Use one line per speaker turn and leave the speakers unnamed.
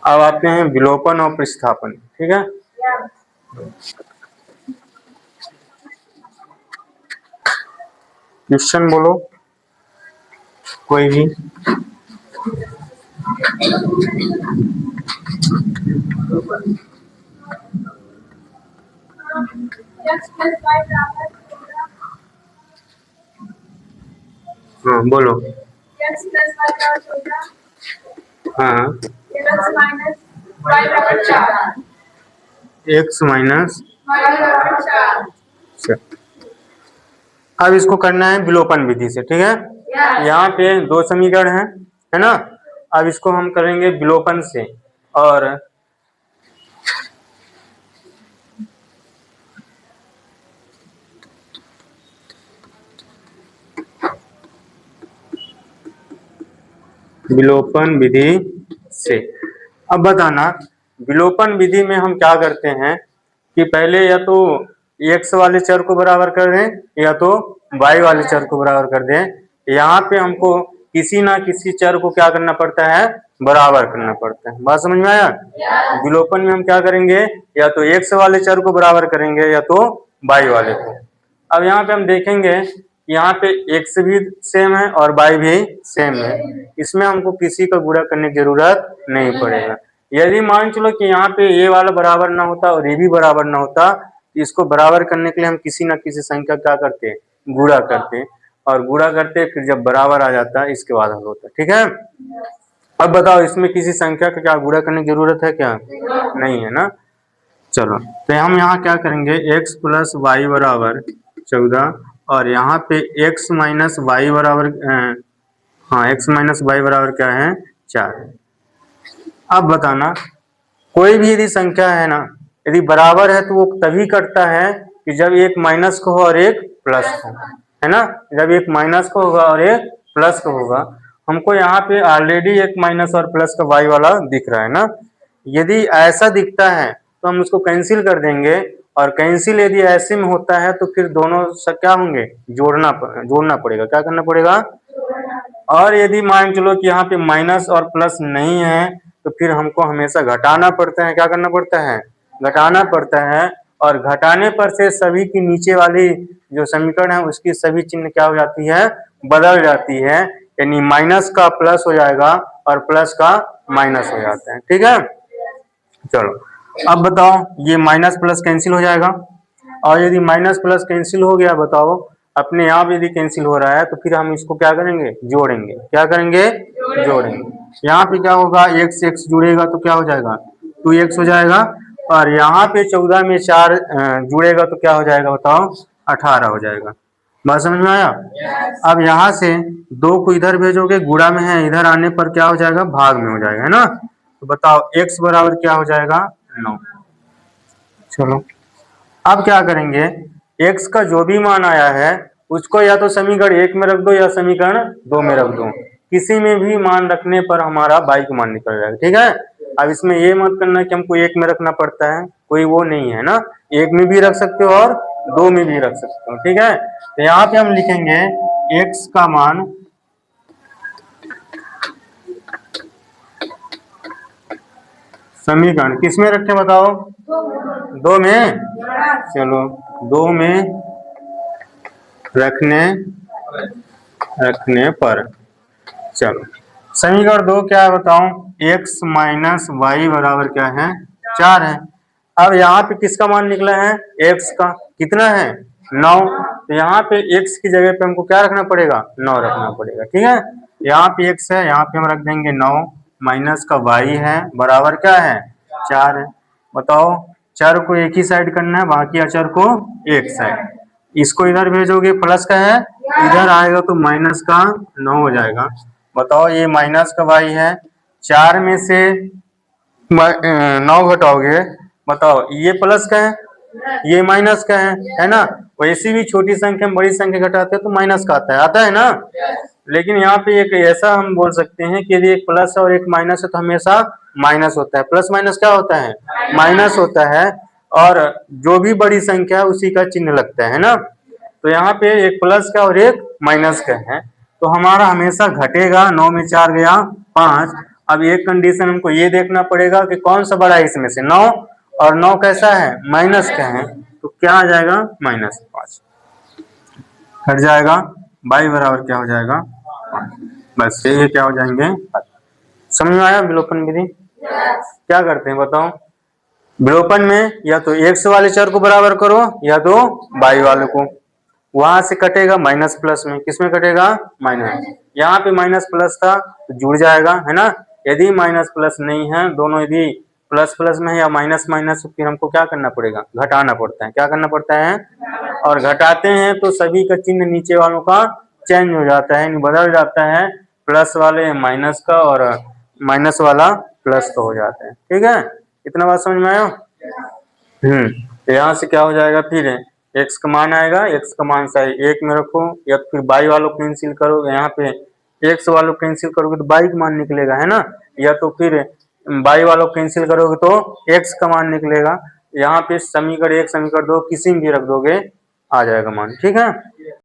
अब आते हैं विलोपन और प्रतिस्थापन। ठीक है, क्वेश्चन बोलो कोई भी। हाँ बोलो। हाँ x माइनस। अब इसको करना है विलोपन विधि से। ठीक है, यहाँ पे दो समीकरण है ना। अब इसको हम करेंगे विलोपन से। और विलोपन विधि से अब बताना, विलोपन विधि में हम क्या करते हैं कि पहले या तो x वाले चर को बराबर कर दें या तो y वाले चर को बराबर कर दें। यहाँ पे हमको किसी ना किसी चर को क्या करना पड़ता है, बराबर करना पड़ता है। बात समझ में आया? विलोपन में हम क्या करेंगे, या तो x वाले चर को बराबर करेंगे या तो y वाले को। अब यहाँ पे हम देखेंगे, यहाँ पे x भी सेम है और y भी सेम है, इसमें हमको किसी का गुणा करने की जरूरत नहीं पड़ेगा। यदि मान चलो कि यहाँ पे ये वाला बराबर ना होता और ये भी बराबर ना होता, इसको बराबर करने के लिए हम किसी ना किसी संख्या क्या करते हैं, गुणा करते हैं। और गुणा करते फिर जब बराबर आ जाता है इसके बाद हल होता है। ठीक है, अब बताओ इसमें किसी संख्या का क्या गुणा करने की जरूरत है क्या? नहीं है ना। चलो तो हम यहाँ क्या करेंगे, x प्लस वाई बराबर 14 और यहाँ पे x माइनस वाई बराबर हाँ x माइनस वाई बराबर क्या है, 4। अब बताना, कोई भी यदि संख्या है ना, यदि बराबर है तो वो तभी कटता है कि जब एक माइनस को हो और एक प्लस को, है ना। जब एक माइनस को होगा और एक प्लस को होगा। हमको यहाँ पे ऑलरेडी एक माइनस और प्लस का वाई वाला दिख रहा है ना। यदि ऐसा दिखता है तो हम उसको कैंसिल कर देंगे, और कैंसिल यदि ऐसे में होता है तो फिर दोनों क्या होंगे, जोड़ना पड़ेगा। क्या करना पड़ेगा? और यदि मान चलो कि यहाँ पे माइनस और प्लस नहीं है तो फिर हमको हमेशा घटाना पड़ता है। क्या करना पड़ता है? घटाना पड़ता है। और घटाने पर से सभी की नीचे वाली जो समीकरण है उसकी सभी चिन्ह क्या हो जाती है, बदल जाती है। यानी माइनस का प्लस हो जाएगा और प्लस का माइनस हो जाता है। ठीक है, चलो अब बताओ, ये माइनस प्लस कैंसिल हो जाएगा। और यदि माइनस प्लस कैंसिल हो गया, बताओ अपने आप यदि कैंसिल हो रहा है तो फिर हम इसको क्या करेंगे, जोड़ेंगे। क्या करेंगे? जोड़ेंगे। यहाँ पे क्या होगा, x x जुड़ेगा तो क्या हो जाएगा, 2x हो जाएगा। और यहाँ पे 14 में 4 जुड़ेगा तो क्या हो जाएगा, बताओ 18 हो जाएगा। बात समझ में आया? अब यहाँ से 2 को इधर भेजोगे, गुणा में है, इधर आने पर क्या हो जाएगा, भाग में हो जाएगा, है ना। तो बताओ x बराबर क्या हो जाएगा, 9। चलो अब क्या करेंगे, x का जो भी मान आया है उसको या तो समीकरण 1 में रख दो या समीकरण 2 में रख दो। किसी में भी मान रखने पर हमारा y का मान निकल जाएगा। ठीक है, अब इसमें ये मत करना कि हमको 1 में रखना पड़ता है, कोई वो नहीं है ना। 1 में भी रख सकते हो और 2 में भी रख सकते हो। ठीक है, तो यहाँ पे हम लिखेंगे x का मान समीकरण किस में रखें, बताओ 2 में। चलो 2 में रखने पर, चलो समीकरण 2 क्या है बताओ, x माइनस वाई बराबर क्या है, 4 है। अब यहाँ पे किसका मान निकला है, x का। कितना है, 9। तो यहाँ पे x की जगह पे हमको क्या रखना पड़ेगा, 9 रखना पड़ेगा। ठीक है, यहाँ पे x है, यहाँ पे हम रख देंगे 9, माइनस का y है बराबर क्या है, 4 है। बताओ चर को एक ही साइड करना है, बाकी अचर को एक साइड। इसको इधर भेजोगे प्लस का है, इधर आएगा तो माइनस का 9 हो जाएगा। बताओ ये माइनस का y है, 4 में से 9 घटाओगे, बताओ ये प्लस का है, ये माइनस का है ना। वैसे भी छोटी संख्या में बड़ी संख्या घटाते हैं तो माइनस का आता है ना। लेकिन यहाँ पे एक ऐसा हम बोल सकते हैं कि यदि एक प्लस और एक माइनस है तो हमेशा माइनस होता है। प्लस माइनस क्या होता है, माइनस होता है। और जो भी बड़ी संख्या है उसी का चिन्ह लगता है ना। तो यहाँ पे एक प्लस का और एक माइनस का है, तो हमारा हमेशा घटेगा। 9 में 4 गया 5। अब एक कंडीशन हमको ये देखना पड़ेगा कि कौन सा बड़ा है इसमें से, 9, और 9 कैसा है, माइनस का है, तो क्या आ जाएगा, -5 हट जाएगा, y बराबर क्या हो जाएगा, 5। बस ये क्या हो जाएंगे। समझ में आया विलोपन विधि? क्या करते हैं बताओ, विलोपन में या तो x वाले चर को बराबर करो या तो y वाले को, वहां से कटेगा माइनस प्लस में, किसमें कटेगा, माइनस, यहाँ पे माइनस प्लस था तो जुड़ जाएगा, है ना। यदि माइनस प्लस नहीं है, दोनों यदि प्लस प्लस में है या माइनस माइनस, फिर हमको क्या करना पड़ेगा, घटाना पड़ता है। क्या करना पड़ता है, और घटाते हैं तो सभी का चिन्ह नीचे वालों का चेंज हो जाता है, बदल जाता है, प्लस वाले माइनस का और माइनस वाला प्लस का हो जाता है। ठीक है, इतना बात समझ में आया। तो यहाँ से क्या हो जाएगा, फिर x का मान आएगा, x का मान सही 1 में रखो, या फिर y वालों को कैंसिल करो, यहाँ पे x वालों को कैंसिल करोगे तो y का मान निकलेगा, है ना, या तो फिर y वालों को कैंसिल करोगे तो x का मान निकलेगा। यहाँ पे समीकरण 1 समीकरण 2 किसी में भी रख दोगे आ जाएगा मान। ठीक है।